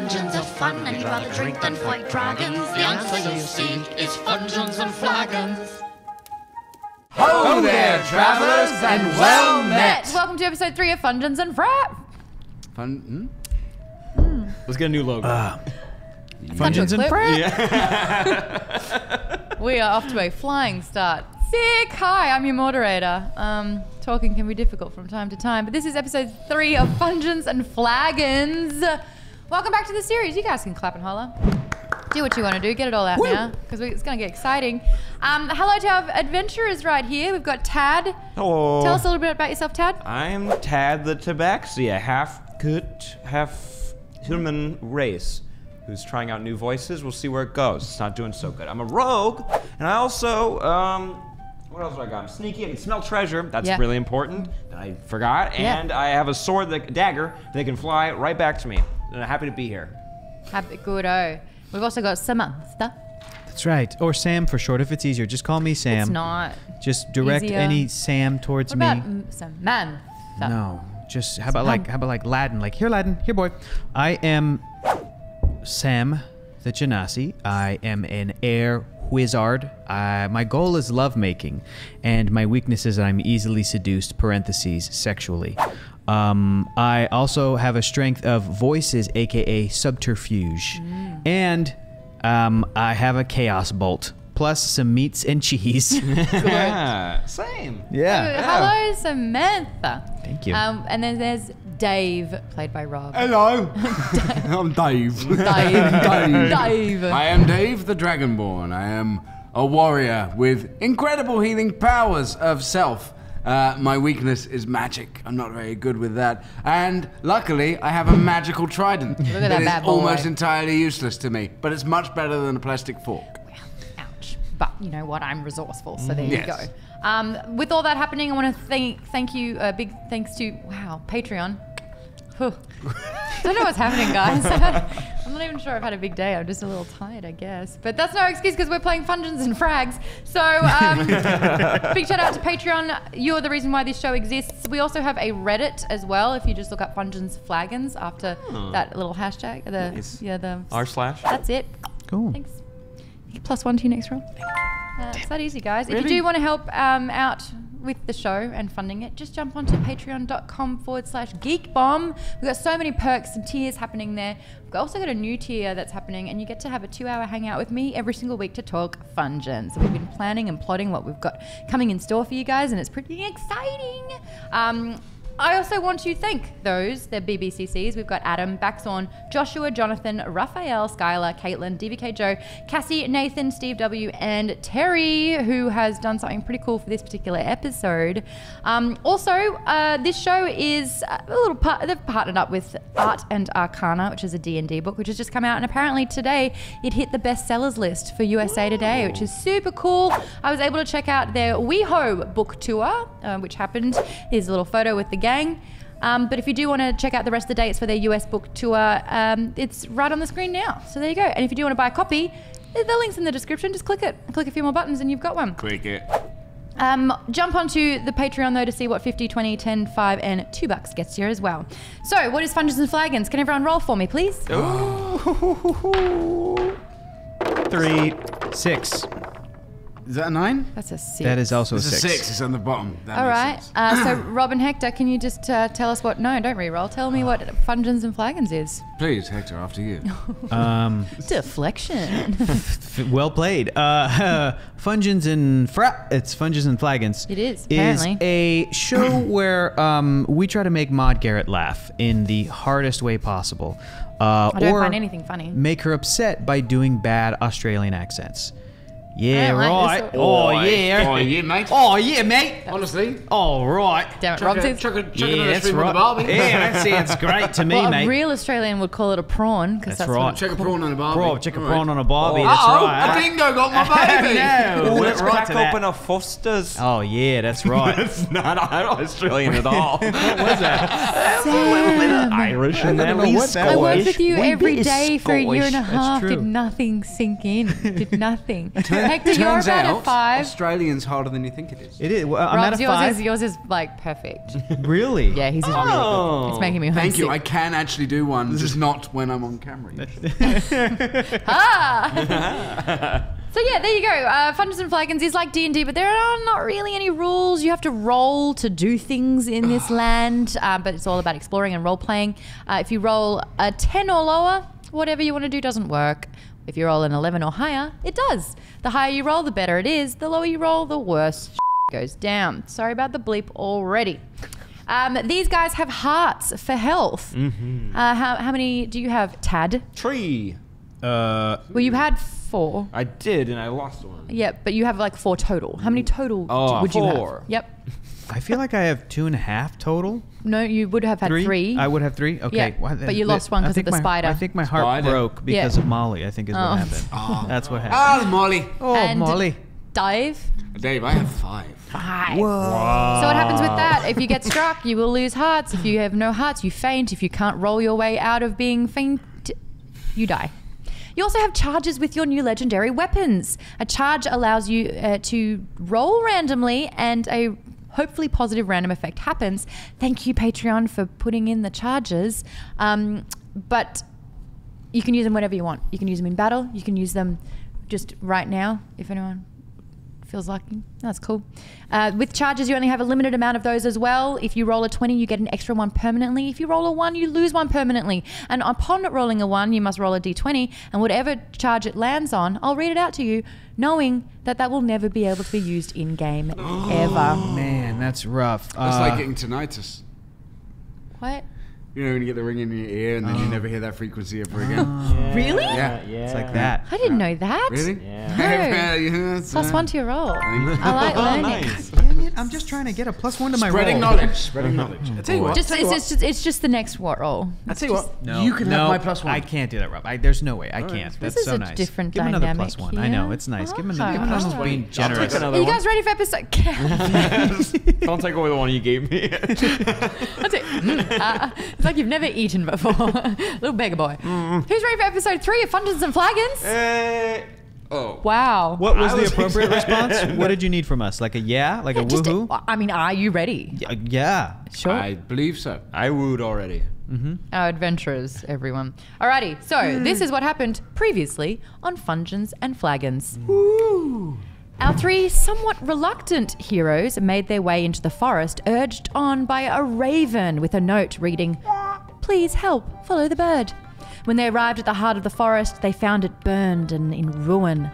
dungeons of fun and you'd rather drink than fight dragons, the answer you seek is Fungeons and Flagons. Ho there, travellers, and well met! Welcome to episode 3 of Fungeons and Let's get a new logo. Fungeons and Yeah. We are off to a flying start. Sick! Hi, I'm your moderator. Talking can be difficult from time to time, but this is episode 3 of Fungeons and Flagons. Welcome back to the series. You guys can clap and holler. Do what you want to do. Get it all out now, because it's going to get exciting. Hello to our adventurers right here. We've got Tad. Hello. Tell us a little bit about yourself, Tad. I'm Tad the Tabaxi, a half-good, half-human race who's trying out new voices. We'll see where it goes. It's not doing so good. I'm a rogue, and I also, what else do I got? I'm sneaky. I can smell treasure. That's really important. That I forgot. Yeah. And I have a sword, a dagger, that can fly right back to me. And I'm happy to be here. Happy good-o. We've also got Samantha. That's right. Or Sam for short if it's easier. Just call me Sam. It's not. Just direct easier. any Sam towards What me. about Samantha? No. Just how about like Latin? Like here, Latin. Here, boy. I am Sam the Genasi. I am an air wizard. My goal is lovemaking, and my weakness is that I'm easily seduced. Parentheses sexually. I also have a strength of voices, aka subterfuge, and I have a chaos bolt plus some meats and cheese. Yeah, same. Yeah. Hello, Samantha. Thank you. And then there's Dave, played by Rob. Hello, I'm Dave. Dave. I am Dave the Dragonborn. I am a warrior with incredible healing powers of self. My weakness is magic. I'm not very good with that. And luckily, I have a magical trident Look at that that is bad boy. almost entirely useless to me. But it's much better than a plastic fork. Ouch. But you know what? I'm resourceful, so there you Yes. go. With all that happening, I want to thank you. Big thanks to Patreon. Whew. I don't know what's happening, guys. I'm not even sure I've had a big day. I'm just a little tired, I guess. But that's no excuse because we're playing Fungeons and Frags. So big shout out to Patreon. You're the reason why this show exists. We also have a Reddit as well. If you just look up Fungeons Flagons after that little hashtag. Nice. The R/. That's it. Cool. Thanks. +1 to your next roll. It's that easy, guys. If you do want to help out with the show and funding it, just jump onto patreon.com/geekbomb. We've got so many perks and tiers happening there. We've also got a new tier that's happening, and you get to have a 2-hour hangout with me every single week to talk Fungeons. So we've been planning and plotting what we've got coming in store for you guys, and it's pretty exciting. I also want to thank those, the BBCCs. We've got Adam, Baxorn, Joshua, Jonathan, Raphael, Skylar, Caitlin, DVK Joe, Cassie, Nathan, Steve W, and Terry, who has done something pretty cool for this particular episode. Also, this show is a little they've partnered up with Art and Arcana, which is a D&D book, which has just come out, and apparently today it hit the bestsellers list for USA Today, which is super cool. I was able to check out their WeHo book tour, which happened. Here's a little photo with the gang. But if you do want to check out the rest of the dates for their US book tour, it's right on the screen now. So there you go. And if you do want to buy a copy, the link's in the description. Just click it. Click a few more buttons and you've got one. Click it. Jump onto the Patreon though to see what 50, 20, 10, 5 and $2 gets you as well. So what is Fungeons and Flagons? Can everyone roll for me, please? 3, 6. Is that a 9? That's a 6. That is also It's a a 6. 6. It's on the bottom. That All makes right. sense. So Rob and Hector, can you just tell us what... No, don't re-roll. Tell me what Fungeons and Flagons is. Please, Hector, after you. Deflection. Well played. Fungeons and it's Fungeons and Flagons. It is, apparently. Is a show where we try to make Maude Garrett laugh in the hardest way possible. I don't or find anything funny. make her upset by doing bad Australian accents. Yeah, I don't like right. this. Oh, yeah. Oh, yeah, mate. Oh, yeah, mate. Honestly. Oh, right. Damn it, Rob says... Chuck it in Yeah, the that's stream with right. the Barbie. Yeah, that's great to me, Well, mate. a real Australian would call it a prawn, because That's that's right. what Check a prawn on a Barbie. Bro, check a All prawn right. on a Barbie. Oh, That's right. a dingo got my baby. No, Let's right crack to that. open a Foster's. Oh, yeah, that's right. It's not Australian at all. What was that? Sam. Irish in there. know what that I was. worked with you every day for a year and a That's half. true. Did nothing sink in. Did nothing. Turns Hector, you're Turns about out, at 5. Australian's harder than you think it is. It is. Well, I'm Rob's, at a 5. yours is like perfect. Really? Yeah, he's really good. It's making me homesick. Thank you. I can actually do one, just not when I'm on camera. So yeah, there you go. Fungeons and Flagons is like D&D, but there are not really any rules. You have to roll to do things in this land, but it's all about exploring and role-playing. If you roll a 10 or lower, whatever you want to do doesn't work. If you roll an 11 or higher, it does. The higher you roll, the better it is. The lower you roll, the worse goes down. Sorry about the bleep already. These guys have hearts for health. How many do you have, Tad? 3. Well, you had 4. I did, and I lost one. Yeah, but you have like 4 total. How many total would you 4. have? Yep. I feel like I have 2.5 total. No, you would have had 3. I would have 3. Okay. Yeah, but you lost one because of the spider. I think my heart broke because of Molly. I think is what happened. That's what happened. Molly. Oh, And Molly. Dave? Dave, I have 5. 5. Whoa. So what happens with that? If you get struck, you will lose hearts. If you have no hearts, you faint. If you can't roll your way out of being faint, you die. You also have charges with your new legendary weapons. A charge allows you to roll randomly and a hopefully positive random effect happens. Thank you, Patreon, for putting in the charges. But you can use them whenever you want. You can use them in battle. You can use them just right now, if anyone feels lucky. That's cool. With charges, you only have a limited amount of those as well. If you roll a 20, you get an extra 1 permanently. If you roll a 1, you lose 1 permanently. And upon rolling a 1, you must roll a d20, and whatever charge it lands on, I'll read it out to you, knowing that that will never be able to be used in-game ever. Man, that's rough. It's like getting tinnitus. What? You know, when you get the ring in your ear and then you never hear that frequency ever again. Really? Yeah. It's like that. I didn't know that. Really? Yeah. Yeah. +1 to your roll. I like learning. Nice. Damn it, I'm just trying to get a +1 to my Spreading roll. knowledge. Spreading knowledge. I tell you what. It's just the next roll. I tell you what. No, You can no, have my +1. I can't do that, Rob. There's no way. I can't. This That's is so a nice. different Give him another dynamic +1. I know, here. it's nice. Give him Ah. another being generous. Take another Are you one. guys ready for episode? Don't take away the one you gave me. That's it. It's like you've never eaten before. Little beggar boy. Who's ready for episode 3 of Fungeons and Flagons? Oh. Wow. What was the appropriate response? What did you need from us? Like a like a Just woohoo? I mean, are you ready? Yeah. Sure. I believe so. I wooed already. Our adventurers, everyone. Alrighty, so this is what happened previously on Fungeons and Flagons. Our 3 somewhat reluctant heroes made their way into the forest, urged on by a raven with a note reading, "Please help, follow the bird." When they arrived at the heart of the forest, they found it burned and in ruin.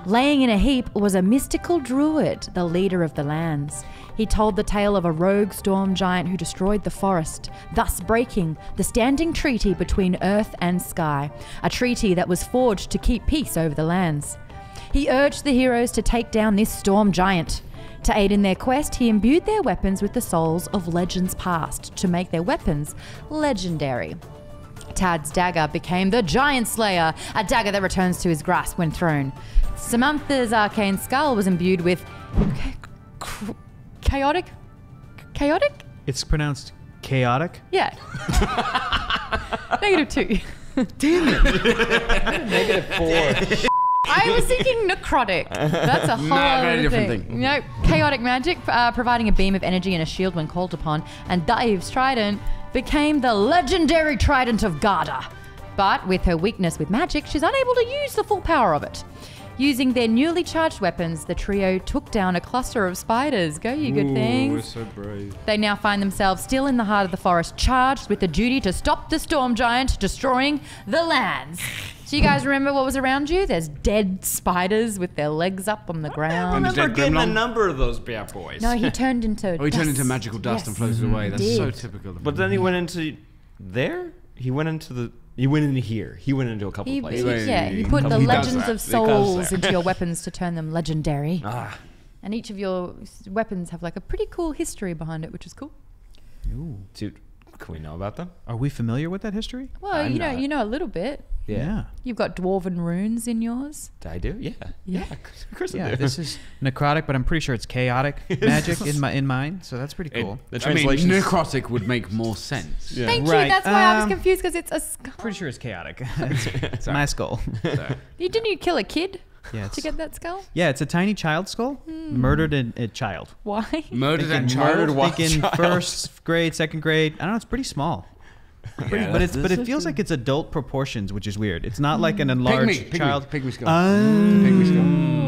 Laying in a heap was a mystical druid, the leader of the lands. He told the tale of a rogue storm giant who destroyed the forest, thus breaking the standing treaty between earth and sky, a treaty that was forged to keep peace over the lands. He urged the heroes to take down this storm giant. To aid in their quest, he imbued their weapons with the souls of legends past to make their weapons legendary. Tad's dagger became the Giant Slayer, a dagger that returns to his grasp when thrown. Samantha's arcane skull was imbued with chaotic? It's pronounced chaotic. Yeah. -2. -4. I was thinking necrotic. That's a whole very other different thing. thing. No, chaotic magic, providing a beam of energy and a shield when called upon, and Dave's trident became the legendary trident of Garda. But with her weakness with magic, she's unable to use the full power of it. Using their newly charged weapons, the trio took down a cluster of spiders. Go, you good things. We're so brave. They now find themselves still in the heart of the forest, charged with the duty to stop the storm giant destroying the lands. So you guys remember what was around you? There's dead spiders with their legs up on the I ground. remember dead getting a gremlin? number of those bad boys. No, he turned into Oh, he turned dust. into magical dust and Yes. floated away. That's Did. so typical of him. But then he went into there? He went into here. He went into a couple He places. put the He does legends that. of He goes souls there. into your weapons to turn them legendary. Ah. And each of your weapons have like a pretty cool history behind it, which is cool. Dude, can we know about them? Are we familiar with that history? Well, I'm you know, not. you know a little bit. Yeah. You've got dwarven runes in yours. Did I do? Yeah. Yeah. Of course I Yeah, do. this is necrotic, but I'm pretty sure it's chaotic magic in mine, so that's pretty cool. The I mean, translation. necrotic would make more sense. Yeah. Thank Right, you. That's why I was um, confused because it's a skull. Pretty sure it's chaotic. It's my skull. Didn't you kill a kid? Yeah, to get that skull? Yeah, it's a tiny child skull. Murdered a child. Why? Murdered and murdered child. while Thinking child. first grade, second grade. I don't know. It's pretty small. Yeah, But it feels like it's adult proportions, which is weird. It's not like an enlarged child. Pygmy skull. Pygmy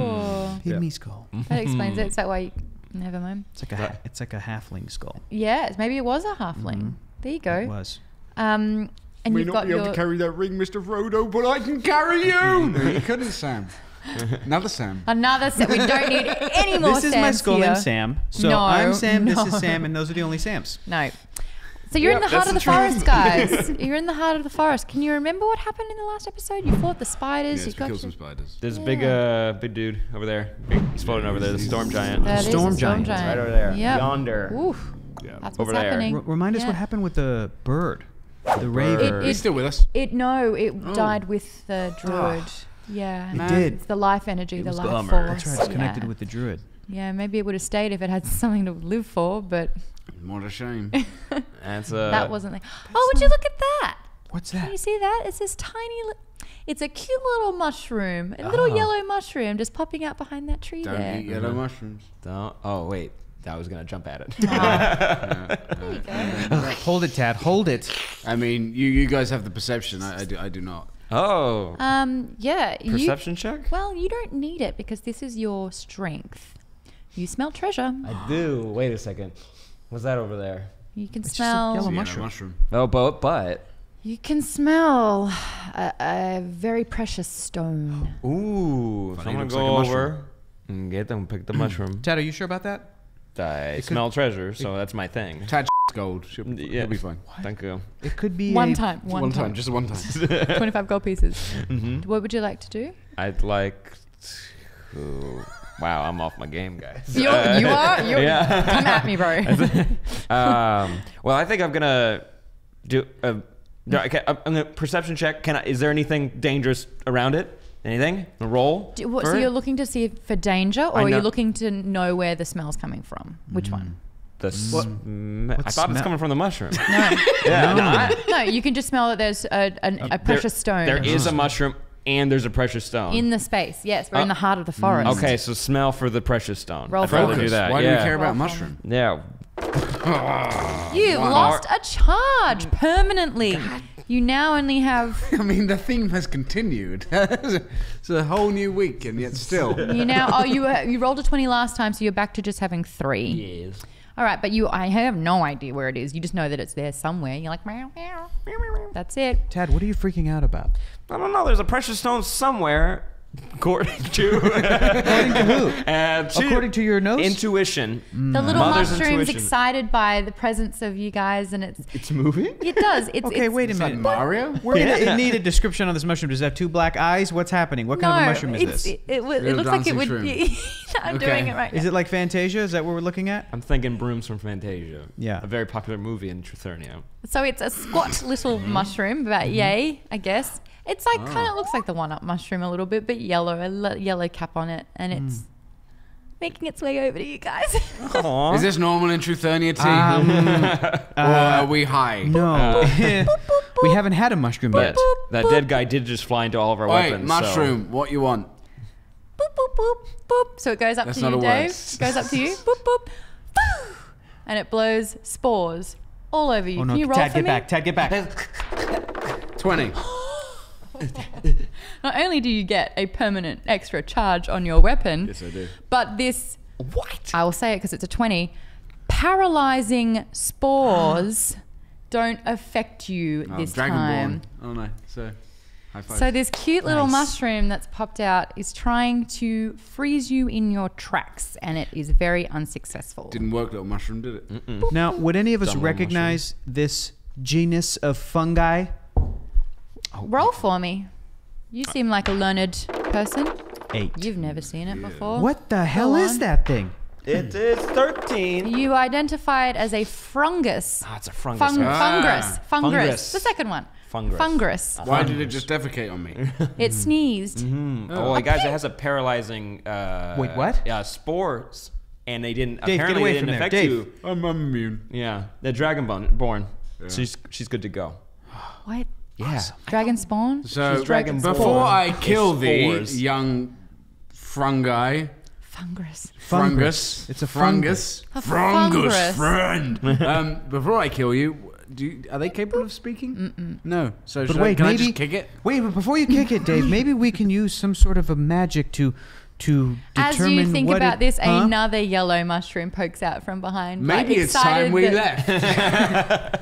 Oh. Pygmy skull. That explains it. Is that why you... Never mind. It's like a halfling skull. Yes, maybe it was a halfling. There you go. It was. And May you've not got be able your... to carry that ring, Mr. Frodo, but I can carry you. No, you couldn't, Sam. Another Sam. Another Sam. We don't need any more This is my Sams skull here. named Sam. So No, I'm Sam, this no. is Sam, and those are the only Sams. No. So you're in the heart of the forest, guys. You're in the heart of the forest. Can you remember what happened in the last episode? You fought the spiders. Yes, you we got killed to- some spiders. There's a big dude over there. He's floating over there, the storm giant. That is a Storm giant. Right over there. Yep. Yonder. Oof. Yeah. That's Over what's there. happening. Remind us Yeah. what happened with the bird. The raven. He's still with us. It died with the druid. Yeah. It did. It's the life energy, the was life gummer. force. That's right, it's connected yeah. with the druid. Yeah, maybe it would have stayed if it had something to live for, but What a shame. That's that wasn't there. Oh, would you look at that? What's Can that? you see that? It's this tiny it's a cute little mushroom, a little yellow mushroom just popping out behind that tree Don't there. eat yellow mushrooms. Don't. Oh wait, I was gonna jump at it. There you go. Hold it, Tad. Hold it. I mean, you guys have the perception. I do not. Oh. Yeah. Perception check. Well, you don't need it because this is your strength. You smell treasure. I do. Wait a second. What's that over there? You can just a smell. yellow Yeah, mushroom. Oh, but. You can smell a very precious stone. Ooh. So I'm gonna looks go like a mushroom. over and get them, pick the mushroom. Tad, are you sure about that? I smell treasure, so that's my thing. Tad gold. Yeah. He'll be fine. Thank you. It could be One a- time. Just one time. 25 gold pieces. What would you like to do? I'd like to. Wow, I'm off my game, guys. You are? Yeah. Come at me, bro. Well, I think I'm gonna do. No, okay, I'm gonna perception check. Is there anything dangerous around it? Anything? A roll? So for you're it? looking to see for danger, or I are you know- looking to know where the smell's coming from? Which one? I thought it's smell? coming from the mushroom. No. Yeah. No, you can just smell that there's a precious stone There is a mushroom and there's a precious stone. in the space. Yes, we're in the heart of the forest. Okay, so smell for the precious stone. Roll I'd rather focus. do that. Why do yeah. we care about Roll mushroom? Yeah. You lost a charge permanently. You now only have. I mean, the theme has continued. It's a whole new week, and yet still. You now. Oh, you rolled a 20 last time, so you're back to just having 3. Yes. All right, but I have no idea where it is. You just know that it's there somewhere. You're like, meow, meow, meow, meow, meow. That's it. Tad, what are you freaking out about? I don't know. There's a precious stone somewhere. According to According to who? According to your nose? intuition. The little Mother's mushroom's intuition. excited by the presence of you guys, and It's moving. it does. Okay, wait a Is that minute. Mario? We're gonna need a description on this mushroom. Does it have 2 black eyes? What's happening? What kind of a mushroom is this? It Little looks like it dancing would. shroom. I'm Okay. doing it right. Is it like Fantasia? Is that what we're looking at? I'm thinking Brooms from Fantasia. Yeah. A very popular movie in Truthernia. So it's a squat little mushroom, about yay, I guess. It's like kind of looks like the one-up mushroom a little bit, but yellow, yellow cap on it, and it's making its way over to you guys. Is this normal in Truthernia tea? Or are we high? No. We haven't had a mushroom yet. That dead guy did just fly into all of our Wait, weapons. mushroom, what you want? Boop, boop, boop, boop. So it goes up That's to not you, a Dave. word. It goes up to you. Boop, boop. Boo! And it blows spores all over you. Oh no, Can you roll Tad, for get me? back. Tad, get back. 20. Not only do you get a permanent extra charge on your weapon, Yes, I do. but this, I will say it because it's a 20, paralyzing spores don't affect you this time. Dragonborn. Oh no, so high five. So this cute little mushroom that's popped out is trying to freeze you in your tracks, and it is very unsuccessful. Didn't work, little mushroom, did it? Now, would any of us Dumb little recognize this genus of fungi? Roll for me. You seem like a learned person. 8. You've never seen it before. What the hell Go is on. that thing? It is 13. You identify it as a fungus. Ah, it's a fungus. Fungus. Fungus. The second one. Fungus. Fungus. Why did it just defecate on me? It sneezed. Oh, well, guys, it has a paralyzing. Wait, what? Yeah, spores, and they didn't. Dave, get apparently, away they from didn't there. affect Dave. you. I'm immune. Yeah, the dragonborn. Yeah. She's good to go. What? Yeah. Dragon spawn? So She's dragon before spawn. I kill It's the spores. young fungi, Fungus. It's a fungus, A fungus fungus. friend. Before I kill you, are they capable of speaking? No. So But wait, can I maybe just kick it? Wait, but before you kick it, Dave, maybe we can use some sort of a magic to determine As you think what about this, Huh? another yellow mushroom pokes out from behind. Maybe like, it's time we excited left.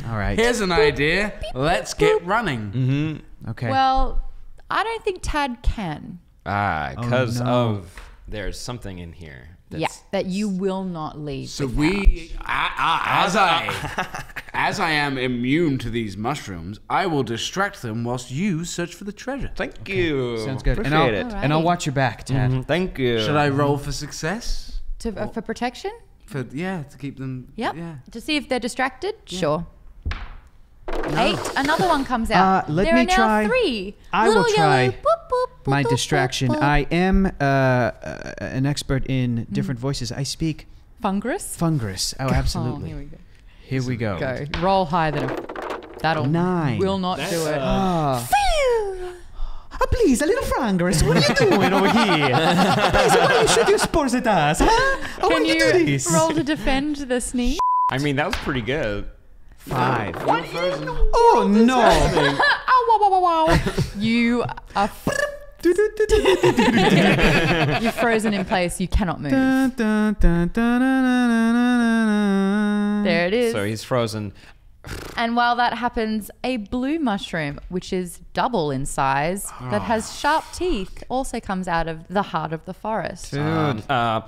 All right. Here's an idea. Let's get running. Okay. Well, I don't think Tad can. Because no. of there's something in here. That you will not leave. So without. as I am immune to these mushrooms, I will distract them whilst you search for the treasure. Thank you. Sounds good. Appreciate and it. Alright. And I'll watch your back, Tad. Thank you. Should I roll for success? For protection? To keep them. Yep. Yeah. To see if they're distracted? Sure. 8. Another one comes out. Let there me are now try. 3. I will Little try yellow, boop, boop, boop, My boop, distraction. boop, boop. I am an expert in different voices. I speak Fungus? Fungus. Oh, Oh, absolutely. here we go. Here we go. Go. Roll higher than a... That'll... 9. Will not do it. Oh, please, a little Fungus. What are you doing over here? Please, why you shoot your spores at us? Huh? Can you roll to defend the sneak? I mean, that was pretty good. 5. Oh, no. Ow, wow, wow, wow, wow. You are... You're frozen in place. You cannot move. There it is. So he's frozen. And while that happens, a blue mushroom, which is double in size, that has sharp teeth, also comes out of the heart of the forest. I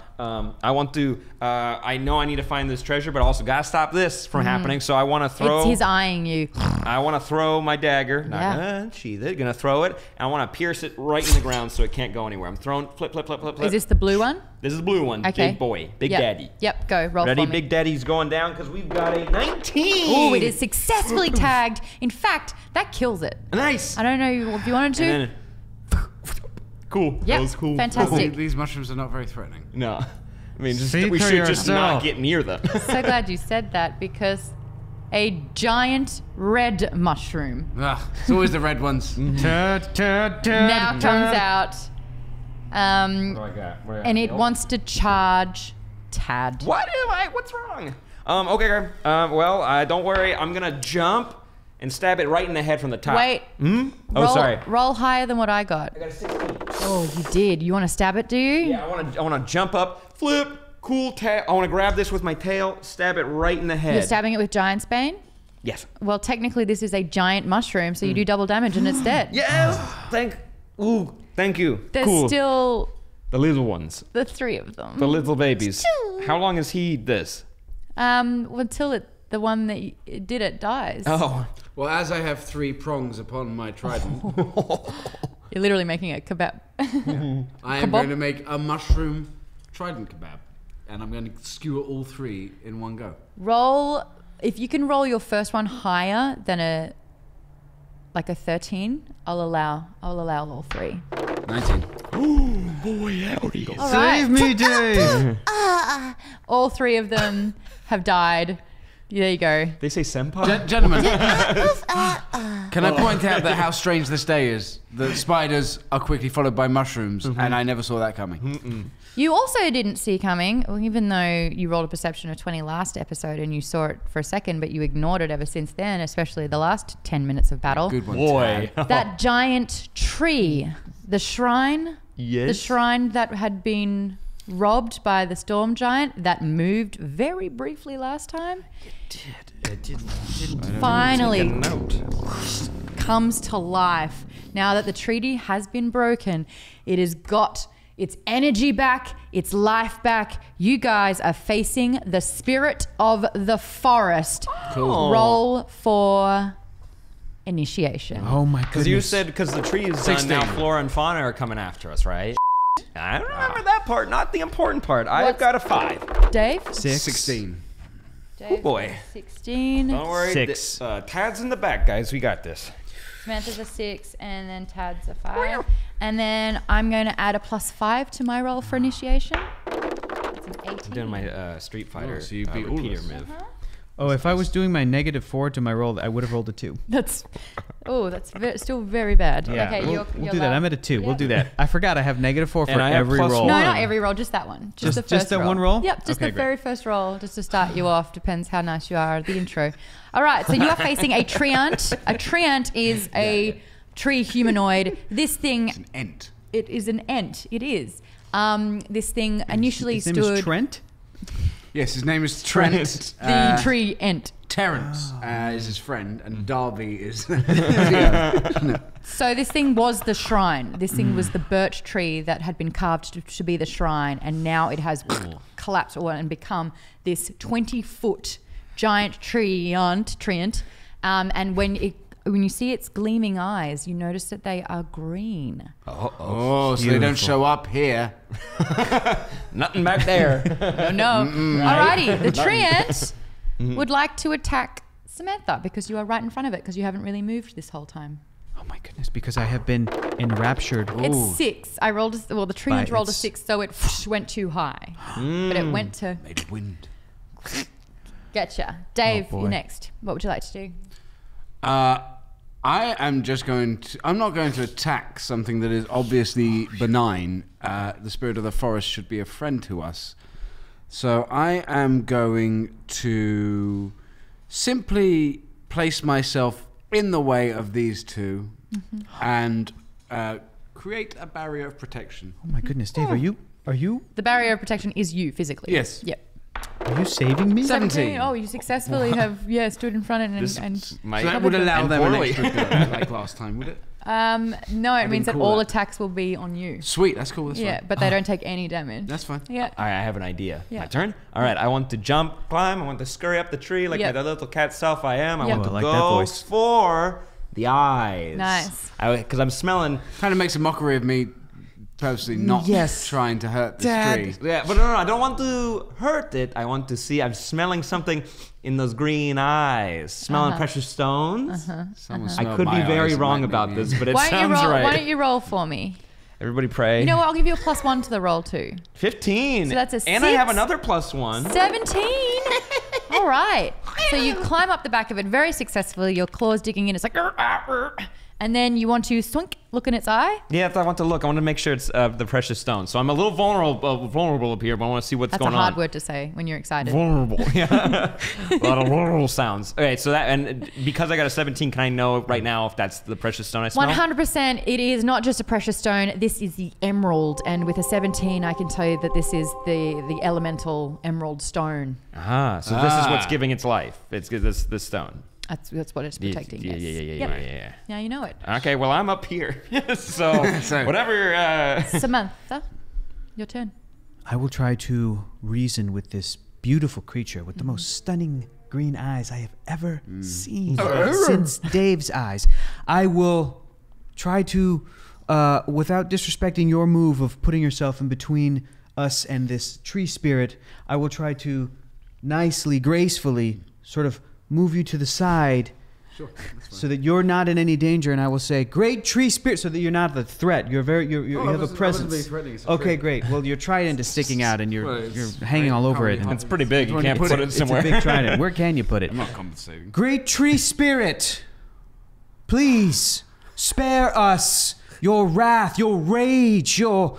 want to. I know I need to find this treasure, but I also gotta stop this from happening. So I want to throw. He's eyeing you. I want to throw my dagger. Not gonna sheath it. Gonna throw it. And I want to pierce it right in the ground so it can't go anywhere. I'm throwing. Flip, flip, flip, flip, flip. Is this the blue one? This is the blue one. Okay. Big boy. Big Yep. daddy. Yep, go. Roll Ready? for me. Big daddy's going down because we've got a 19. Oh, it is successfully tagged. In fact, that kills it. Nice. I don't know if you wanted to. And then, cool. Yep, That was cool. fantastic. These mushrooms are not very threatening. No. I mean, just, Speak we for should just not yourself. get near them. So glad you said that because a giant red mushroom It's always the red ones. now comes out. I got? And it wants to charge Tad. What's wrong? Okay. Well, don't worry. I'm gonna jump and stab it right in the head from the top. Wait. Oh, sorry. Roll higher than what I got. I got a 16. Oh, you did. You want to stab it, do you? Yeah, I wanna jump up, flip, cool tail. I wanna grab this with my tail, stab it right in the head. You're stabbing it with Giant's Bane? Yes. Well, technically, this is a giant mushroom, so you do double damage and it's dead. Yes. Thank you. There's cool. still The little ones, the 3 of them. the little babies. How long is he this? Until the one that did it dies. Oh. Well, as I have 3 prongs upon my trident, You're literally making a kebab. I am Kebab? going to make a mushroom trident kebab. And I'm going to skewer all 3 in one go. Roll, if you can roll your first one higher than a 13, I'll allow all 3. 19. All right. Save me, Dave. All 3 of them have died. There you go. They say senpai? Gentlemen, can I point out that how strange this day is? The spiders are quickly followed by mushrooms, and I never saw that coming. You also didn't see coming, even though you rolled a perception of 20 last episode and you saw it for a second, but you ignored it ever since then, especially the last 10 minutes of battle. Good one, Boy. Tad. That giant tree, the shrine, Yes. the shrine that had been robbed by the storm giant that moved very briefly last time, finally comes to life. Now that the treaty has been broken, it has got its energy back, its life back. You guys are facing the spirit of the forest. Cool. Roll for initiation. Oh my Because you goodness. said because the tree is done, now 16. flora and fauna are coming after us, right? I don't remember that part, not the important part. I've What's- got a 5. Dave? 16. Dave, boy. 16. Don't worry. 6. Tad's in the back, guys. We got this. Samantha's a 6, and then Tad's a 5. And then I'm going to add a +5 to my roll for initiation. That's an 18. I'm doing my Street Fighter so you beat all of repeater us. move. Oh, if I was doing my -4 to my roll, I would have rolled a 2. That's still very bad. Yeah, Okay, we'll you're do that. allowed. I'm at a 2. Yeah. We'll do that. I forgot I have -4 for And I have every +1. roll. No, not every roll, just that one. Just the first that roll. one roll? Yep, just Okay, the great. very first roll, just to start you off. Depends how nice you are at the intro. All right, so you are facing a Treant. A Treant is a tree humanoid. This thing, An ent. it is an ent. It is. This thing initially His name stood is Trent? Yes, his name is Trent. the tree ent. Terrence is his friend, and Darby is. So this thing was the shrine. This thing was the birch tree that had been carved to be the shrine, and now it has collapsed and become this 20-foot giant treant. And when you see its gleaming eyes, you notice that they are green. Oh, so they don't show up here. Nothing back there. No. Alrighty, the treant would like to attack Samantha because you are right in front of it because you haven't really moved this whole time. Oh my goodness, because I have been enraptured. It's 6. I rolled the treant rolled a its- 6, so it went too high. But it went to Made of wind. getcha. Dave, boy. you're next. What would you like to do? I am just going to. I'm not going to attack something that is obviously benign. The spirit of the forest should be a friend to us. So I am going to simply place myself in the way of these two and create a barrier of protection. Oh my goodness, Dave, are you The barrier of protection is you physically. Yes. Yep. are you saving me? 17. Oh, you successfully have stood in front of it and So that would allow them an extra go, like last time, would it? no, it means that call all that. attacks will be on you. Sweet, that's cool. That's Yeah, fine. but they don't take any damage. That's fine. Yeah. All right, I have an idea. Yeah. My turn? All right, I want to jump, climb. I want to scurry up the tree like Yep. my little cat self I am. I Yep. want Oh, to I like that go voice. for the eyes. Nice. Because I'm smelling. Kind of makes a mockery of me purposely not Yes. trying to hurt this tree. Yeah, but no, I don't want to hurt it. I want to see. I'm smelling something in those green eyes. Smelling precious stones. Someone I smelled could my be very eyes and wrong might about make me- this, but it Why don't you sounds roll? right. Why don't you roll for me? Everybody pray. You know what? I'll give you a +1 to the roll too. 15. So that's a And I have 6. another +1. 17. All right. So you climb up the back of it very successfully. Your claws digging in. It's like, and then you want to swink, look in its eye. Yeah, I want to look. I want to make sure it's the precious stone. So I'm a little vulnerable up here, but I want to see what's That's going a on. hard word to say when you're excited. Vulnerable. Yeah. A lot of vulnerable sounds. Okay, so that, and because I got a 17, can I know right now if that's the precious stone I smell? 100%. It is not just a precious stone. This is the emerald, and with a 17, I can tell you that this is the elemental emerald stone. So this is what's giving its life. It's this stone. That's what it's protecting. Yeah, yes. yeah. Now you know it. Okay, well, I'm up here. so, whatever. Samantha, your turn. I will try to reason with this beautiful creature with the most stunning green eyes I have ever seen since Dave's eyes. I will try to, without disrespecting your move of putting yourself in between us and this tree spirit, I will try to nicely, gracefully sort of move you to the side so that you're not in any danger, and I will say, "Great tree spirit," so that you're not the threat. You have a presence. Okay, great. Well, your trident is sticking out, and you're hanging all over it. And It's pretty big. You can't put it it's somewhere. a big trident. Where can you put it? I'm not compensating. Great tree spirit, please spare us your wrath, your rage, your...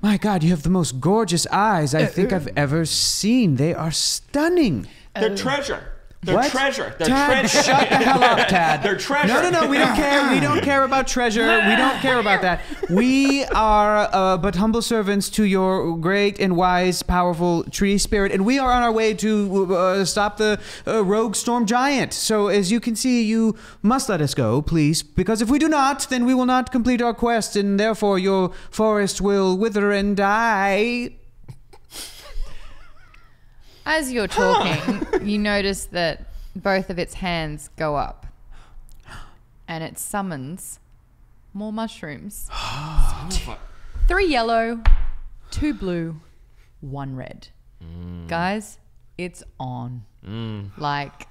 My God, you have the most gorgeous eyes I think I've ever seen. They are stunning. They're treasure. They're What? treasure. They're Tad, treasure. shut the hell up, Tad. They're treasure. No, we don't care. We don't care about treasure. We don't care about that. We are but humble servants to your great and wise, powerful tree spirit, and we are on our way to stop the rogue storm giant. So, as you can see, you must let us go, please, because if we do not, then we will not complete our quest, and therefore your forest will wither and die. As you're talking, you notice that both of its hands go up and it summons more mushrooms. 3 yellow, 2 blue, 1 red. Guys, it's on. Like,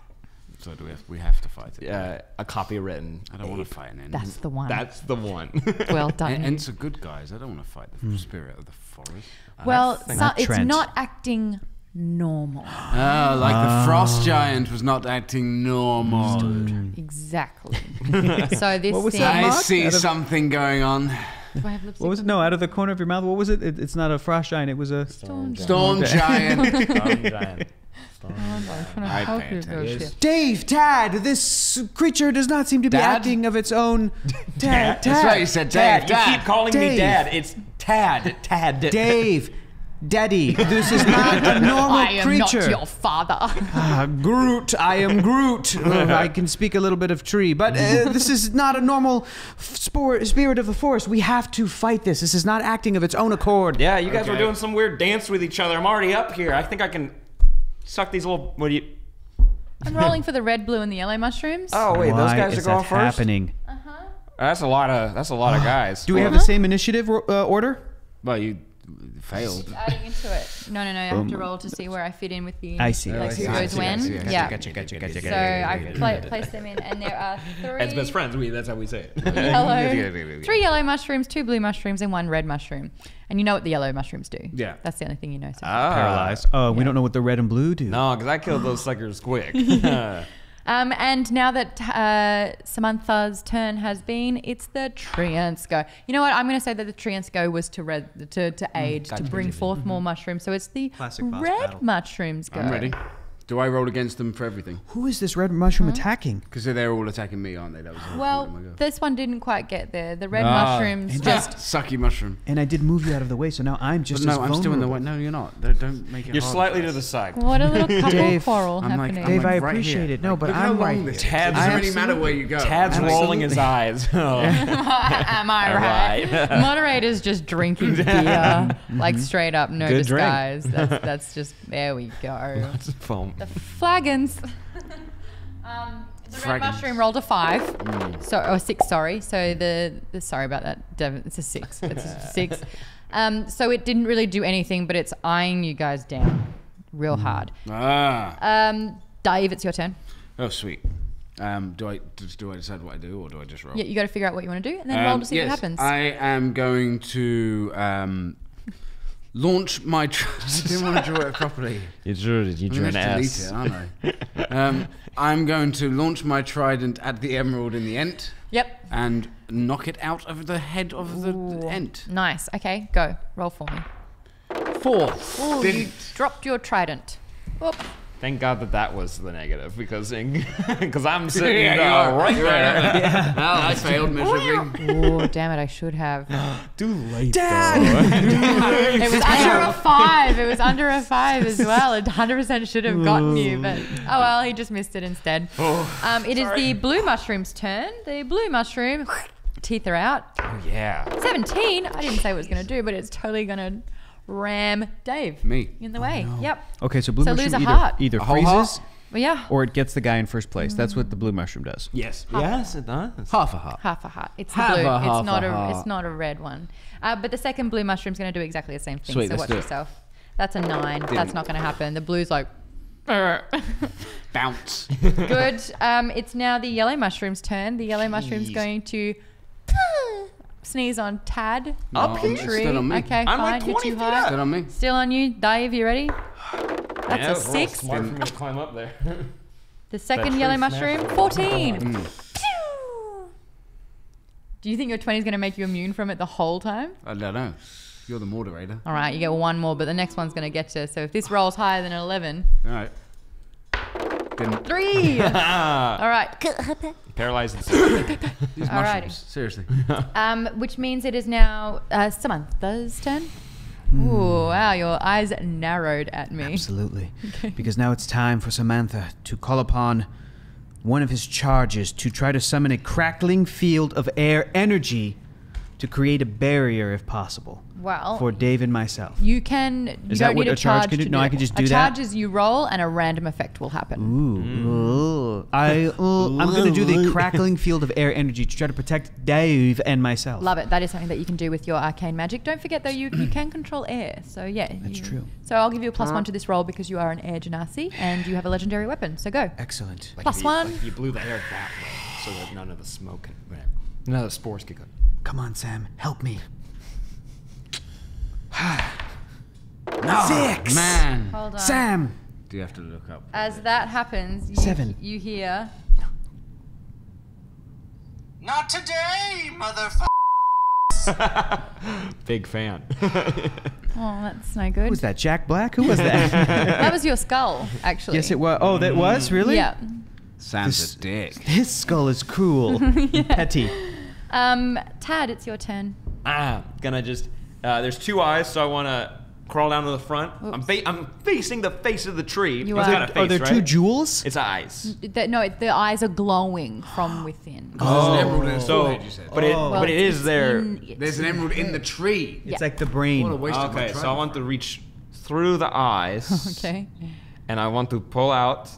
So we have to fight it. A copy written. I don't want to fight an ent. that's the one. That's the one. Well done. Ents are good guys. I don't want to fight the spirit of the forest. Well, Not it's Trent. not acting normal. Oh, like the frost giant was not acting normal. Exactly. So this What was thing. that, I Mark? see something going on. Do I have lipstick What was it? on? No, out of the corner of your mouth. What was it? It's not a frost giant. It was a Storm Storm giant. Giant. I pay attention. Dave, Tad, this creature does not seem to be Dad? acting of its own. Tad, That's right, you said Dave. You keep calling Dave. me Dad. It's Tad. Tad. Dave, Daddy, this is not a normal I am creature. not your father. Groot, I am Groot. I can speak a little bit of tree, but this is not a normal spirit of the forest. We have to fight this. This is not acting of its own accord. Yeah, you guys were Okay. doing some weird dance with each other. I'm already up here. I think I can suck these little. What do you? I'm rolling for the red, blue, and the yellow mushrooms. Oh wait, those Why guys is are going that first. happening? That's a lot of guys. Do we have the same initiative order? Well, you failed. Adding into it. No. I have to roll to see where I fit in with the. I see. Like I who see. goes when. Yeah. Gotcha. So I placed them in, and there are three. As best friends, that's how we say it. Three yellow mushrooms, 2 blue mushrooms, and 1 red mushroom. And you know what the yellow mushrooms do. Yeah. That's the only thing you know. So Paralyzed. Oh, we don't know what the red and blue do. No, because I killed those suckers quick. And now that Samantha's turn has been, it's the Treant's go. You know what? I'm going to say that the Treant's go was to aid, to bring forth more mushrooms. So it's the Classic boss red battle. mushrooms go. I'm ready. Do I roll against them for everything? Who is this red mushroom attacking? Because they're all attacking me, aren't they? That was the whole Well, point. Oh my God. this one didn't quite get there. The red mushrooms just... Sucky mushroom. And I did move you out of the way, so now I'm just But as no, I'm still in the vulnerable. way. No, you're not. Don't make it You're hard slightly for to us. the side. What a little couple Dave, quarrel I'm like- happening. I'm Dave, I right appreciate here. it. No, but Look how I'm long right this here. is. It doesn't really matter where you go. Tad's rolling his eyes. Oh. Am I right? Moderator's just drinking beer, like straight up, no Good drink. disguise. That's just, there we go. Foam. The flagons. The red Fragons. mushroom rolled a 5. So 6, sorry. So the sorry about that, Devin. It's a 6. It's a 6. So it didn't really do anything, but it's eyeing you guys down real hard. Dave, it's your turn. Oh, sweet. Do I decide what I do, or do I just roll? Yeah, you got to figure out what you want to do, and then roll to see yes, what happens. I am going to launch my. I didn't want to draw it properly. You drew it. You I'm drew going an to delete S. it, aren't I? I'm going to launch my trident at the emerald in the Ent Yep. and knock it out of the head of the Ent. Nice. Okay, go. Roll for me. 4. Oh, you dropped your trident. Whoop. Thank God that was the negative because I'm sitting Yeah, you are. right You're there. Well, I failed miserably. Oh, damn it! I should have. Too late. Dad! It was under a 5. It was under a 5 as well. It 100% should have gotten you, but oh well, he just missed it instead. It is the blue mushroom's turn. The blue mushroom, teeth are out. Oh, yeah. 17. I didn't say what it was going to do, but it's totally going to ram Dave. Me. In the way. Yep. Okay, so blue So mushroom lose a heart. either A whole freezes Well, yeah. or it gets the guy in first place. That's what the blue mushroom does. Yes. Yes, it does. Half a heart. Half a heart. It's the Have blue. a half It's not a a. heart. It's not a red one. But the second blue mushroom's going to do exactly the same thing. Sweet, so let's watch do it. yourself. That's a 9. That's not going to happen. The blue's like. Bounce. Good. It's now the yellow mushroom's turn. The yellow mushroom's going to sneeze on Tad. Up here? in tree. It's still on me. Okay, I'm fine. like You're 20 too feet high. up. Still on me. Still on you, Dave. You ready? That's Yeah, a it's real 6. Smart for me to climb up there. The second That yellow tree mushroom, smashed. 14. Do you think your 20 is going to make you immune from it the whole time? I don't know. You're the moderator. All right, you get 1 more, but the next one's going to get you. So if this rolls higher than an 11, All right. Didn't. 3. All right. Paralyzed. These Alrighty. mushrooms. Seriously. Which means it is now Samantha's turn. Ooh, wow, your eyes narrowed at me. Absolutely. Because now it's time for Samantha to call upon one of his charges to try to summon a crackling field of air energy to create a barrier if possible. Well, For Dave and myself. you can. You Is that don't what need a charge can to do? No, I can just do a that? charge is you roll and a random effect will happen. Ooh. I'm going to do the crackling field of air energy to try to protect Dave and myself. Love it. That is something that you can do with your arcane magic. Don't forget though, you can control air. So yeah, That's true. So I'll give you a +1 to this roll because you are an air genasi and you have a legendary weapon. So go. Excellent. +1. Like you blew the air that way so that none of the smoke and none of the spores could go. Come on, Sam. Help me. 6. Man. Hold on. Sam. Do you have to look up? As that happens, 7. You hear. Not today, motherfucker. Big fan. Oh, that's no good. Who was that? Jack Black? Who was that? That was your skull, actually. Yes, it was. Oh, that was? Really? Yeah. Sam's a dick. His skull is cruel. And petty. Tad, it's your turn. Gonna just. There's 2 eyes, so I want to crawl down to the front. I'm facing the face of the tree. You It's are. got a face, Are there right? 2 jewels? It's eyes. No, the eyes are glowing from within. There's an emerald in his So, forehead, you said. but it is there. There's an emerald in the tree. It's like the brain. What a waste of my Okay, so I trident. want to reach through the eyes. Okay. And I want to pull out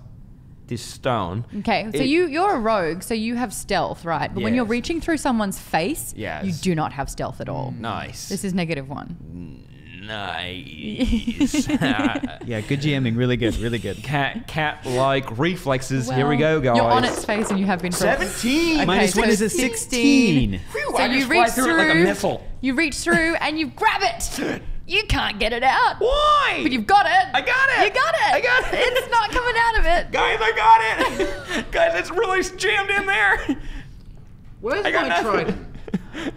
this stone. Okay, so you're a rogue, so you have stealth, right? But when you're Yes. reaching through someone's face, Yes. you do not have stealth at all. Nice. This is -1. Nice. Yeah, good GMing. Really good. Really good. Cat-like reflexes. Here we go, guys. You're on its face and you have been for 17. Okay, -1 so is a 16. Phew, So I you just fly reach through it like a through- missile. You reach through and you grab it. You can't get it out. Why? But you've got it. I got it. You got it. I got it. It's not coming out of it. Guys, I got it. Guys, it's really jammed in there. Where's I got my nothing. trident?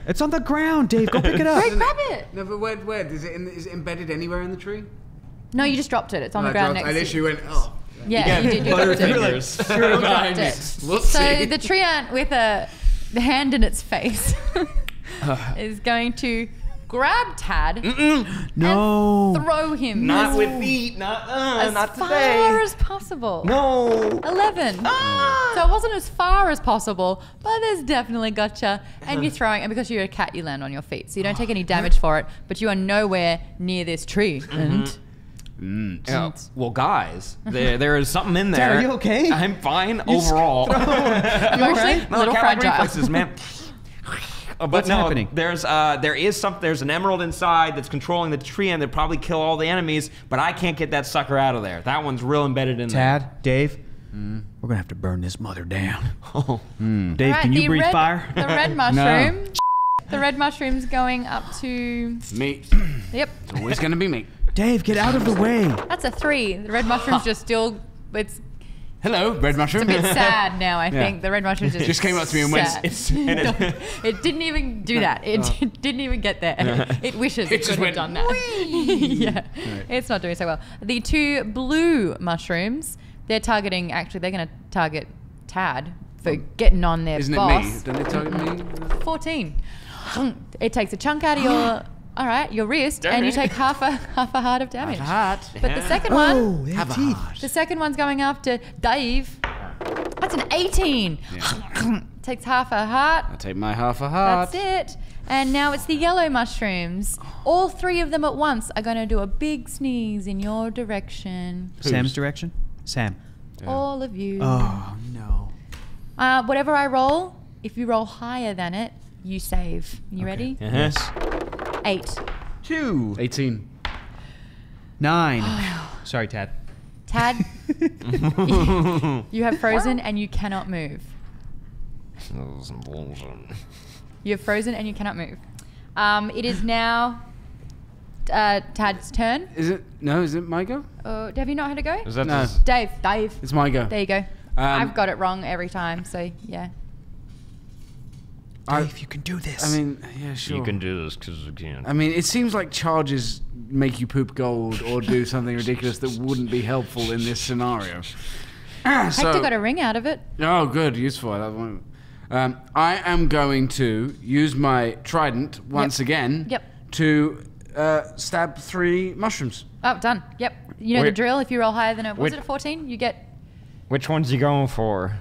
It's on the ground, Dave. Go pick it up. Great, grab it. No, but where? Is it embedded anywhere in the tree? No, you just dropped it. It's on the I ground dropped- next I to you. literally went, oh. Yeah, you did. You dropped it. Fingers. You dropped it. We'll So see. the treant with the hand in its face is going to grab Tad No. and throw him Not as, with feet. Not as far today. as possible. No. 11. So it wasn't as far as possible, but there's definitely gotcha. And you're throwing, and because you're a cat, you land on your feet. So you don't take any damage for it, but you are nowhere near this tree. And Yeah, well, guys, there is something in there. Are you okay? I'm fine overall. emotionally, a little cat-like fragile. reflexes, man. But What's no, happening? there's an emerald inside that's controlling the tree and that probably kill all the enemies, but I can't get that sucker out of there. That one's real embedded in there. Tad, Dave, we're gonna have to burn this mother down. Oh. Dave, Right, can you the breathe red- fire? The red mushroom. The red mushroom's going up to. Meat. Yep. It's always going to be meat. Dave, get out of the way. That's a 3. The red mushroom's just still. It's Hello, red mushroom. a bit sad now, I think. The red mushroom Just came up to me and went, sad. No, it didn't even do that. It didn't even get there. It wishes it just could have went, done that. Yeah. It's not doing so well. The 2 blue mushrooms, they're going to target Tad for getting on their Isn't boss. it me? Don't they target me? 14. It takes a chunk out of your wrist, and you take half a heart of damage. Heart. But the second one, Oh, they have teeth. the second one's going after Dave. That's an 18. Takes half a heart. I'll take my half a heart. That's it. And now it's the yellow mushrooms. All 3 of them at once are going to do a big sneeze in your direction. Sam's direction? Sam. All of you. Oh, no. Whatever I roll, if you roll higher than it, you save. You ready? Yes. 8. 2. 18. 9. Sorry, Tad. Tad, you have frozen and you cannot move. You have frozen and you cannot move. It is now Tad's turn. Is it? No, is it my go? Have you not had a go? Is that No. just- Dave. It's my go. There you go. I've got it wrong every time, so yeah. Dave, you can do this. I mean, yeah, sure. You can do this because you can. I mean, it seems like charges make you poop gold or do something ridiculous that wouldn't be helpful in this scenario. Hector got a ring out of it. Oh, good, useful. That one. I am going to use my trident once again Yep. to stab 3 mushrooms. Oh, done. Yep. You know the Wait. drill. If you roll higher than Wait. it 14, you get. Which one's you going for?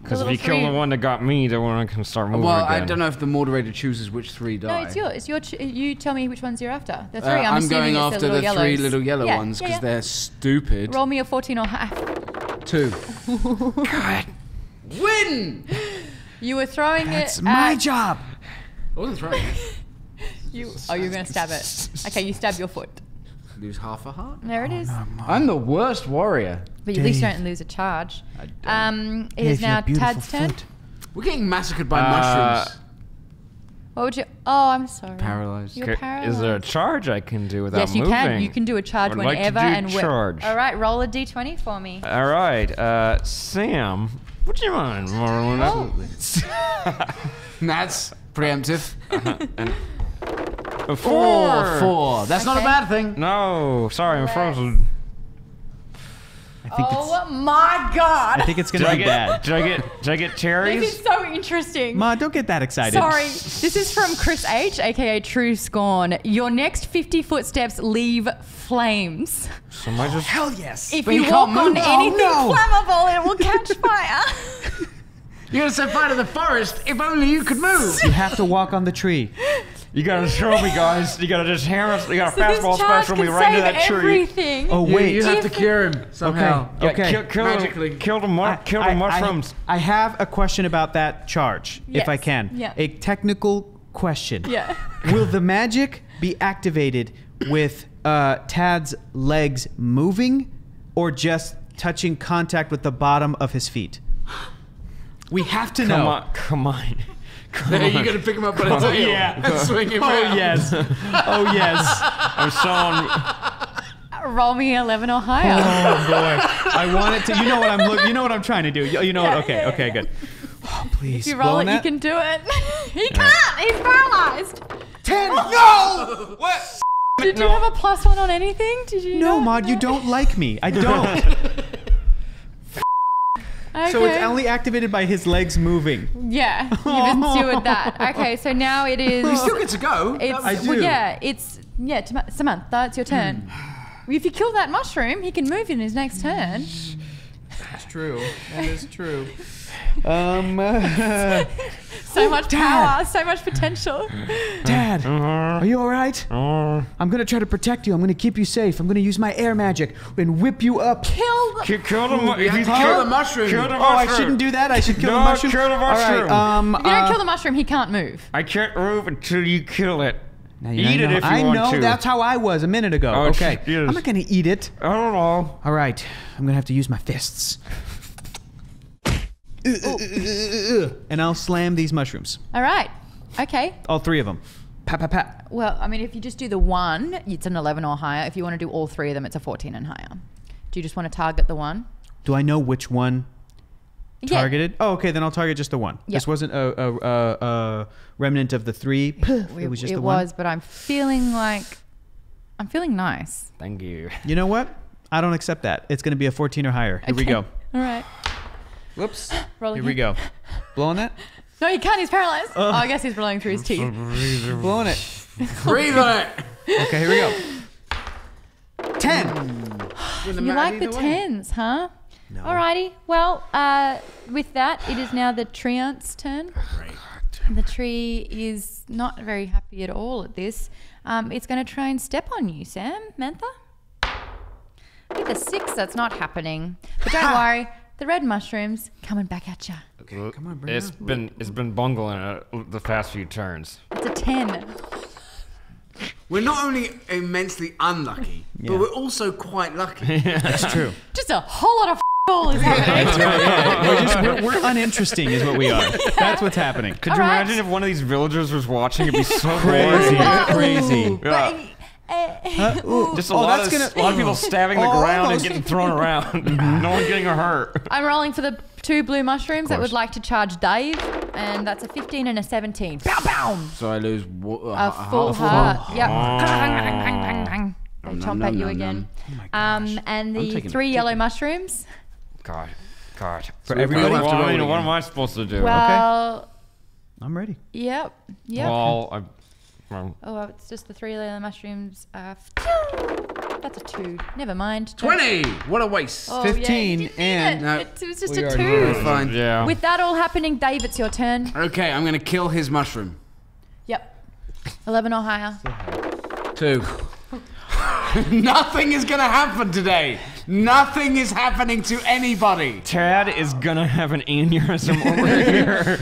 Because if little you kill the 3. one that got me, the one can start moving Well, again. I don't know if the moderator chooses which 3 die. No, it's yours. It's your. You tell me which ones you're after. The 3. I'm assuming going it's after the the 3 little yellow Yeah, ones yeah, because yeah. they're stupid. Roll me a 14 or half. 2. God. Win! You were throwing That's it. my at- job. I wasn't throwing it. You are you going to stab it? Okay, you stab your foot. Lose half a heart. There it is. I'm the worst warrior. But at least you Dave. don't lose a charge. I don't. It is Dave, you now have beautiful Tad's turn. foot. We're getting massacred by mushrooms. What would you? Oh, I'm sorry. Paralyzed. You're paralyzed. Is there a charge I can do without Yes, you moving? can. You can do a charge I'd like to whenever do and where. charge. All right, roll a d20 for me. All right, Sam, would you mind rolling that? That's preemptive. A 4. 4. That's not a Okay. bad thing. No, sorry, I'm Right. frozen. Oh my God! I think it's gonna be bad. Did I get cherries? This is so interesting. Ma, don't get that excited. Sorry, this is from Chris H, aka True Scorn. Your next 50 footsteps leave flames. So am I just... Hell yes. If But you you can't walk on move. anything Oh, no. flammable, it will catch fire. You're gonna set fire to the forest. If only you could move. You have to walk on the tree. You gotta show me, guys. You gotta just hammer us. You gotta So this fastball charge special me can right into save that tree. everything. Oh You, wait. you have to If- cure him somehow. Okay. Magically. Kill the mushrooms. I have a question about that charge, if I Yes. can. Yeah. A technical question. Yeah. Will the magic be activated with Tad's legs moving or just touching contact with the bottom of his feet? We have to know. Come on. There, you gotta pick him up by the tail and swing him Oh around. yes. Oh yes. I'm showing. Roll me 11 or higher. Oh boy. I want it to. You know what I'm. You know what I'm trying to do. You know Yeah, what? Okay. yeah, Okay. Good. Oh please. If you roll Blowing it, you that? can do it. He can't. He's paralyzed. 10. No. What? Did you have a +1 on anything? Did you? No, not? Maud. You don't like me. I don't. Okay. So it's only activated by his legs moving. Yeah, you've endured that. Okay, so now it is. You still get to go. It's, I do. Well, yeah, it's Samantha, it's your turn. If you kill that mushroom, he can move in his next turn. That's true. That is true. So much power, so much potential. Dad, are you all right? I'm gonna try to protect you. I'm gonna keep you safe. I'm gonna use my air magic and whip you up. Kill the. Kill the You have to kill the mushroom. Kill the Oh, I mushroom. shouldn't do that. I should kill the No, mushroom. kill the All right. mushroom. If you don't kill the mushroom, he can't move. I can't move until you kill it. Now, Eat it if you I want know to. that's how I was a minute ago. Oh, Okay, yes. I'm not gonna eat it. I don't know. All right, I'm gonna have to use my fists. And I'll slam these mushrooms. All right. Okay. All 3 of them. Pat, pat, pat. Well, I mean, if you just do the one, it's an 11 or higher. If you want to do all 3 of them, it's a 14 and higher. Do you just want to target the one? Do I know which one Yeah. targeted? Oh, okay, then I'll target just the one. Yep. This wasn't a remnant of the 3. It was just the one. It was, but I'm feeling nice. Thank you. You know what? I don't accept that. It's gonna be a 14 or higher. Here we Okay. go. All right. Whoops. Rolling Here we go. Blowing that? No, he can't. He's paralyzed. Oh, I guess he's blowing through his teeth. Blowing it. Breathe on it. Okay, here we go. 10. You like the 10s, huh? No. Alrighty. Well, with that, it is now the Treant's turn. The tree is not very happy at all at this. It's going to try and step on you, Sam. Mantha? With a 6, that's not happening. But don't worry, the red mushrooms coming back at you. Okay, come on, bring it It's been bungling the past few turns. It's a 10. We're not only immensely unlucky, but we're also quite lucky. That's true. Just a whole lot of all is happening. We're uninteresting is what we are. That's what's happening. Could you All right. imagine if one of these villagers was watching? It'd be so Crazy. boring. Crazy. But, Just a lot of people stabbing the ground and almost. getting thrown around. No one getting hurt. I'm rolling for the 2 blue mushrooms that course. would like to charge Dave, and that's a 15 and a 17. Bow, bow. So I lose A full heart. Yep. They chomp at you again. And the taking 3 yellow mushrooms. God. For everybody? have to roll What again. am I supposed to do? Well, I'm ready. yep. Well, Oh, it's just the 3 yellow mushrooms. That's a 2. Never mind. 20. What a waste. Oh, yeah, 15 you did and- it. No, It was just we a already 2. That's fine. yeah. With that all happening, Dave, it's your turn. Okay, I'm gonna kill his mushroom. Yep. 11 or higher. 2. Nothing is gonna happen today. Nothing is happening to anybody. Tad is gonna have an aneurysm over here.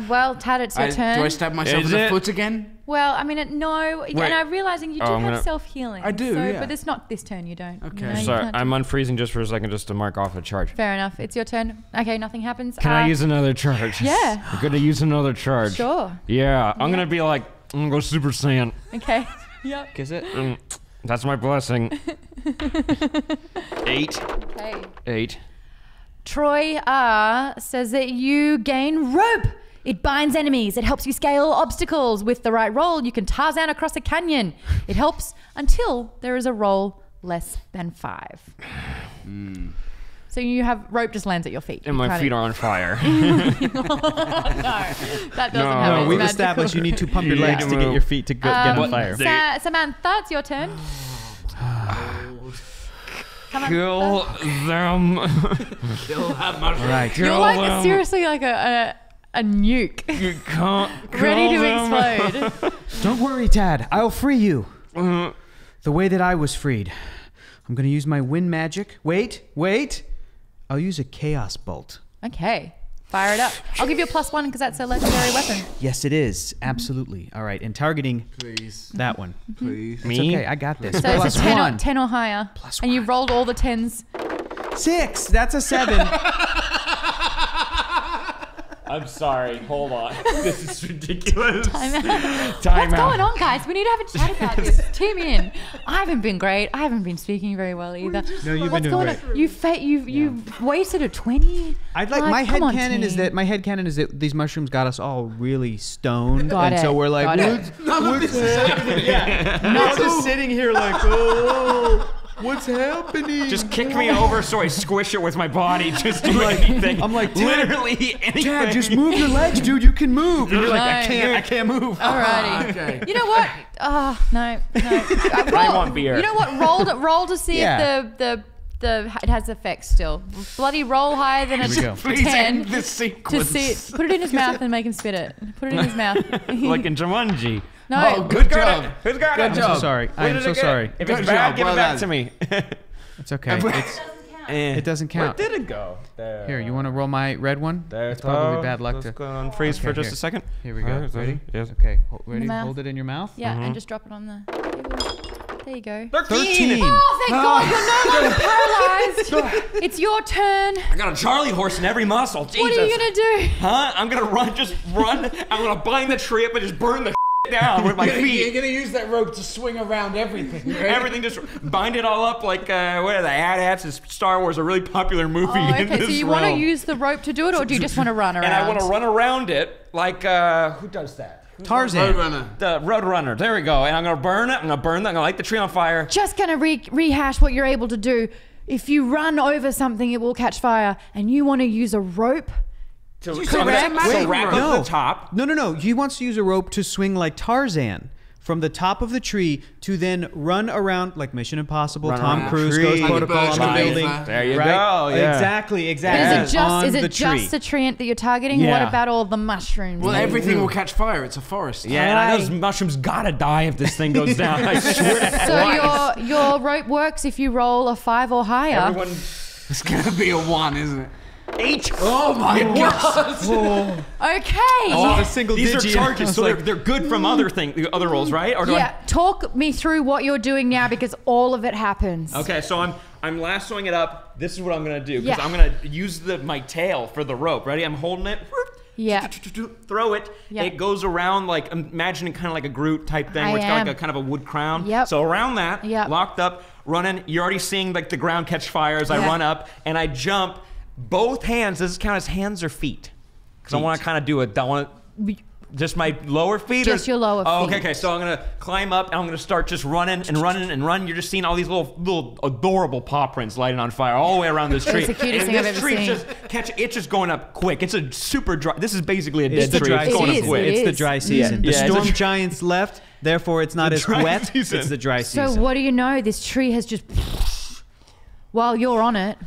Well, Tad, it's your turn. Do I stab myself in the foot again? Well, I mean, no. And I'm realizing you do have self-healing. I do, yeah. But it's not this turn, you don't. Okay. You know, Sorry, I'm unfreezing just for a second just to mark off a charge. Fair enough. It's your turn. Okay, nothing happens. Can I use another charge? Yeah. I'm gonna use another charge. Sure. Yeah, I'm gonna be like, I'm gonna go Super Saiyan. Okay. Yep. Kiss it? That's my blessing. 8. Okay. 8. Troy R says that you gain rope. It binds enemies. It helps you scale obstacles. With the right roll, you can Tarzan across a canyon. It helps until there is a roll less than 5. So you have rope just lands at your feet. And my feet are on fire. No, that doesn't happen. No, we've established you need to pump your legs to get your feet to get on fire. Samantha, it's your turn. Kill them. Kill that mushroom. Right. You're like seriously like a nuke. You can't ready to them. explode. Don't worry, Tad. I'll free you. The way that I was freed. I'm going to use my wind magic. Wait. I'll use a chaos bolt. Okay. Fire it up. I'll give you a +1 because that's a legendary weapon. Yes, it is. Absolutely. All right. And targeting that one. Please. It's okay. I got this. So it's a +1. 10 or higher. And you've rolled all the 10s. 6. That's a 7. I'm sorry. Hold on. This is ridiculous. Time What's going on, guys? We need to have a chat about this. Tune in. I haven't been great. I haven't been speaking very well either. No, you've been doing great. You wasted a 20. I'd like my headcanon is that these mushrooms got us all really stoned, so we're like, what's happening? Yeah, not just sitting here like, oh, what's happening? Just kick me over so I squish it with my body. Just do anything. I'm like, literally anything. Dad, just move your legs, dude. You can move. And you're like, I can't move. Alrighty. Okay. You know what? Oh no. I want beer. You know what? Roll to see if the it has effects still. Bloody roll higher than a 10. Please end this sequence. To see it. Put it in his mouth and make him spit it. Put it in his mouth. Like in Jumanji. No. Oh, good job. Who's got it? Good I'm job. so sorry. I'm so sorry. If Good it's bad, job. give Well it back done. to me. It's okay. It doesn't count. Where did it go? There. Here, you want to roll my red one? There It's probably bad luck Let's to. go and freeze for just a second. Here we go. Alright, Ready? Yes. Okay. Ready? mouth. Hold it in your mouth. Yeah, and just drop it on the table. There you go. 13. Oh, thank God, you're no longer paralyzed. It's your turn. I got a Charlie horse in every muscle. Jesus. What are you gonna do? Huh? I'm gonna run. I'm gonna bind the tree up and just burn the down with my You're feet. gonna use that rope to swing around everything, right? Everything, just bind it all up like what are the AT-ATs? Is Star Wars, a really popular movie Oh, in okay, this so you want to realm. use the rope to do it, or do you just want to run around? And I want to run around it like who does that? Tarzan. Roadrunner. The Roadrunner. There we go. And I'm gonna burn it. I'm gonna light the tree on fire. Just gonna rehash what you're able to do. If you run over something, it will catch fire, and you want to use a rope. So wrap up the top. No. He wants to use a rope to swing like Tarzan from the top of the tree to then run around like Mission Impossible. Run Tom around Cruise the goes tree. protocol on the Right. building. There you right? go. Yeah. Exactly. But is On it the just tree. the treant that you're targeting? Yeah. What about all the mushrooms? Well, everything will catch fire. It's a forest. Yeah, and I know those mushrooms gotta die if this thing goes down. I swear. So your rope works if you roll a 5 or higher. Everyone. It's gonna be a 1, isn't it? 8. Oh my God! Okay. a single These are digit. charges, so they're good from other rolls, right? Or do Yeah, talk me through what you're doing now because all of it happens. Okay, so I'm lassoing it up. This is what I'm gonna do because Yeah. I'm gonna use my tail for the rope. Ready? I'm holding it. Yeah. Throw it. Yeah. It goes around like imagining kind of like a Groot type thing, where it's got like a kind of a wood crown. Yep. So around that, Yep. locked up, running. You're already seeing like the ground catch fire as I Yeah. run up and I jump. Both hands. Does this count as hands or feet? Because I want to kind of do it. I want to. Just my lower feet? Just your lower Oh, feet. okay. So I'm going to climb up and I'm going to start just running and running and running. You're just seeing all these little adorable paw prints lighting on fire all the way around this tree. It's the cutest and thing I've this ever tree seen. it's just going up quick. It's a super dry. This is basically a It's dead the tree. dry It's going It up is, quick. it It's the is. dry season. The Yeah, it's storm a- giants left, therefore it's not as dry wet. season. It's the dry So season. what do you know? This tree has just while you're on it.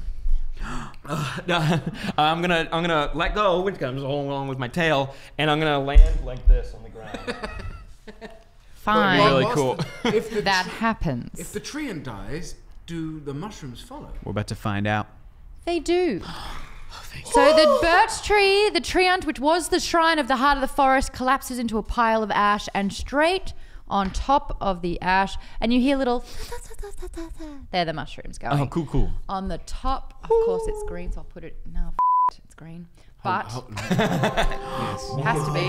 I'm gonna let go, which comes along with my tail, and I'm gonna land like this on the ground. Fine. Really cool. If the That happens. If the treant dies, do the mushrooms follow? We're about to find out. They do. So the birch tree, the treant, which was the shrine of the heart of the forest, collapses into a pile of ash, and straight on top of the ash, and you hear little... They're the mushrooms going. Oh, cool. On the top, of course it's green, so I'll put it... No, it's green. But it has to be.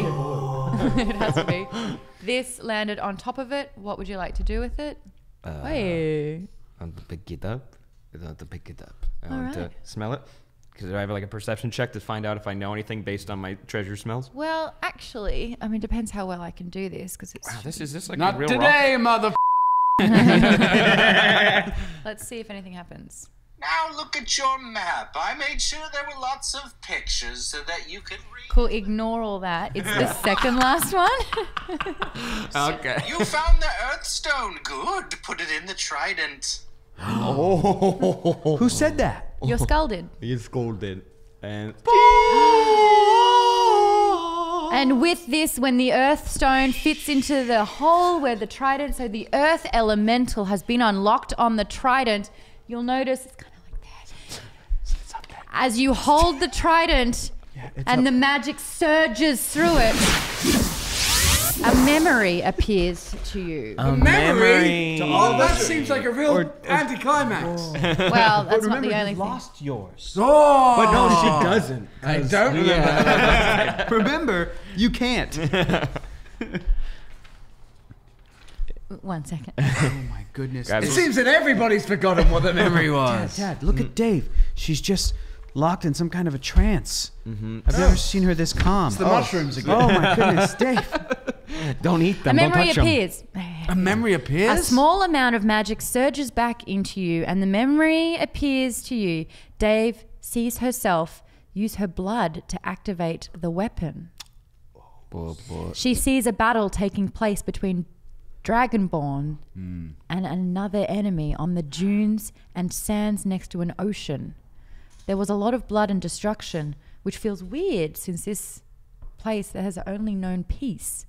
It has to be. This landed on top of it. What would you like to do with it? I want to pick it up. I want to pick it up. I want to smell it. Because I have like a perception check to find out if I know anything based on my treasure smells. Well, actually, I mean, depends how well I can do this, because it's... Wow, is this like Not a real today, mother. Let's see if anything happens. Now look at your map. I made sure there were lots of pictures so that you could read. Cool, ignore all that. It's the second last one. Okay. You found the Earthstone. Good. Put it in the trident. Oh. Who said that? Your skull did. You scolded. And And with this, when the earth stone fits into the hole where the trident, so the earth elemental has been unlocked on the trident, you'll notice it's kind of like that. As you hold the trident and the magic surges through it, a memory appears to you. A memory? Oh, that seems like a real anticlimax. Well, that's not the only thing. Lost yours. Oh! But no, she doesn't. I don't remember. Remember, you can't. 1 second. Oh my goodness. Guys, It seems that everybody's forgotten what the memory was. Dad, look at Dave. She's just locked in some kind of a trance. I've never seen her this calm. It's the mushrooms again. Oh my goodness, Dave. don't eat A them. Don't memory touch them. appears. A memory appears? A small amount of magic surges back into you, and the memory appears to you. Dave sees herself use her blood to activate the weapon. She sees a battle taking place between Dragonborn and another enemy on the dunes and sands next to an ocean. There was a lot of blood and destruction, which feels weird since this place has only known peace.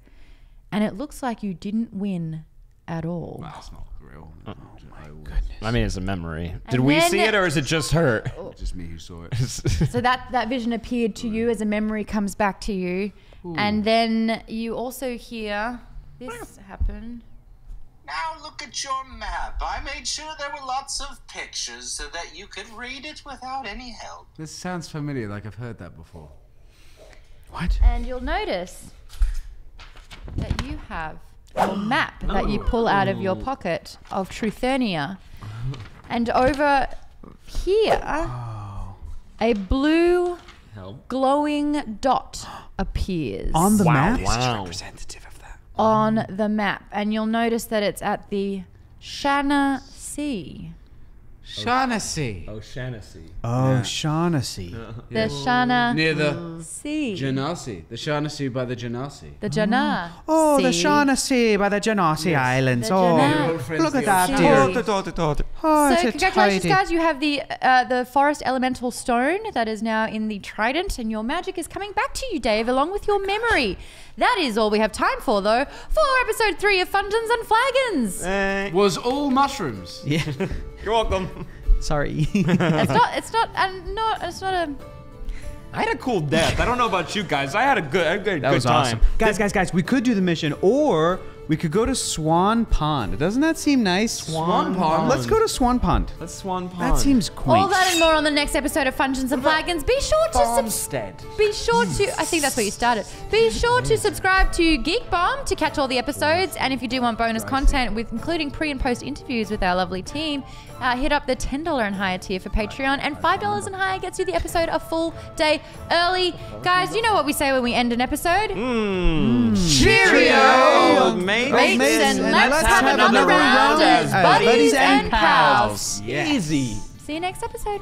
And it looks like you didn't win at all. That's not real. Oh my goodness. I mean, it's a memory. Did And we then- see it, or is it just her? Just me who saw it. So that vision appeared to you as a memory comes back to you. And then you also hear this happen. Now look at your map. I made sure there were lots of pictures so that you could read it without any help. This sounds familiar, like I've heard that before. What? And you'll notice that you have a map that you pull out of your pocket of Truthernia. And over here, a blue glowing dot appears On the map? Wow. Representative of that. on the map. And you'll notice that it's at the Shanna Sea. Shaughnessy. O'Shaughnessy. Oh, Shaughnessy. The Shanna Near the Sea. Genasi. The Shaughnessy by the Genasi. The Jana Oh, Sea. the Shaughnessy by the Genasi Islands. The Oh, Jana look at that, Sea. dear. Oh, So it's a congratulations, tidy. guys! You have the forest elemental stone that is now in the trident, and your magic is coming back to you, Dave, along with your memory. That is all we have time for, though, for episode 3 of FUNGEONS and FLAGONS. Was all mushrooms. Yeah. You're welcome. Sorry. It's not a. I had a cool death. I don't know about you guys. I had a good That good was time. awesome. Guys, we could do the mission, or we could go to Swan Pond. Doesn't that seem nice? Swan Pond? Let's go to Swan Pond. That's Swan Pond. That seems quaint. All that and more on the next episode of FUNGEONS and FLAGONS. Be sure to I think that's where you started. Be sure to subscribe to Geek Bomb to catch all the episodes. And if you do want bonus content with including pre and post interviews with our lovely team, hit up the $10 and higher tier for Patreon, and $5 and higher gets you the episode a full day early. Guys, you know what we say when we end an episode? Cheerio, Mates, mates, and let's have another round as buddies and pals. Easy. See you next episode.